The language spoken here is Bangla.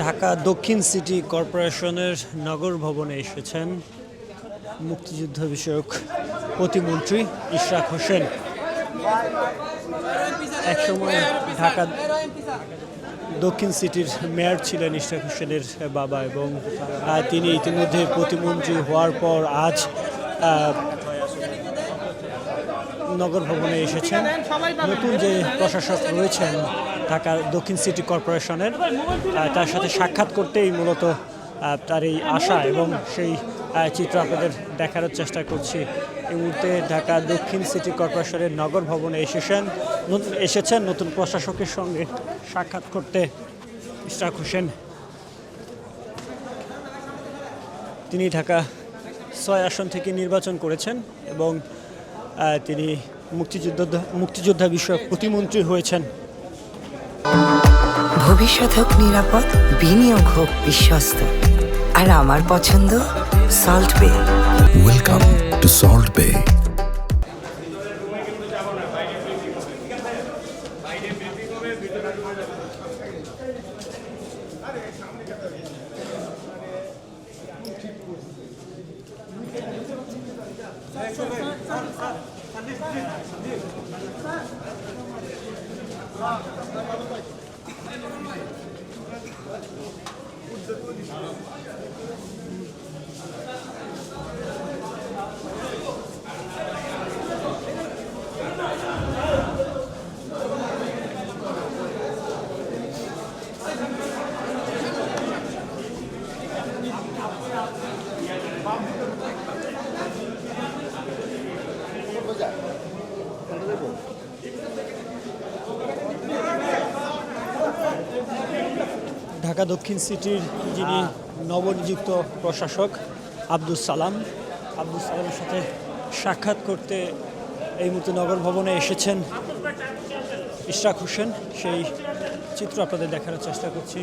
ঢাকা দক্ষিণ সিটি কর্পোরেশনের নগর ভবনে এসেছেন মুক্তিযুদ্ধ বিষয়ক প্রতিমন্ত্রী ইশরাক হোসেন। একসময় ঢাকা দক্ষিণ সিটির মেয়র ছিলেন ইশরাক হোসেনের বাবা, এবং তিনি ইতিমধ্যে প্রতিমন্ত্রী হওয়ার পর আজ নগর ভবনে এসেছেন। নতুন যে প্রশাসক রয়েছেন ঢাকা দক্ষিণ সিটি কর্পোরেশনের, তার সাথে সাক্ষাৎ করতেই মূলত তার এই আশা, এবং সেই চিত্র আপনাদের দেখানোর চেষ্টা করছি। এই মুহূর্তে ঢাকা দক্ষিণ সিটি কর্পোরেশনের নগর ভবনে এসেছেন নতুন প্রশাসকের সঙ্গে সাক্ষাৎ করতে ইশরাক হোসেন। তিনি ঢাকা ৬ আসন থেকে নির্বাচন করেছেন এবং তিনি মুক্তিযোদ্ধা বিষয়ক প্রতিমন্ত্রী হয়েছেন। ভবিষ্যৎ হোক নিরাপদ, বিনিয়োগ হোক বিশ্বস্ত, আর আমার পছন্দ সল্ট বে। ওয়েলকাম টু সল্ট বে। ঢাকা দক্ষিণ সিটির যিনি নবনিযুক্ত প্রশাসক আব্দুস সালামের সাথে সাক্ষাৎ করতে এই মুহূর্তে নগর ভবনে এসেছেন ইশরাক হোসেন। সেই চিত্র আপনাদের দেখানোর চেষ্টা করছি।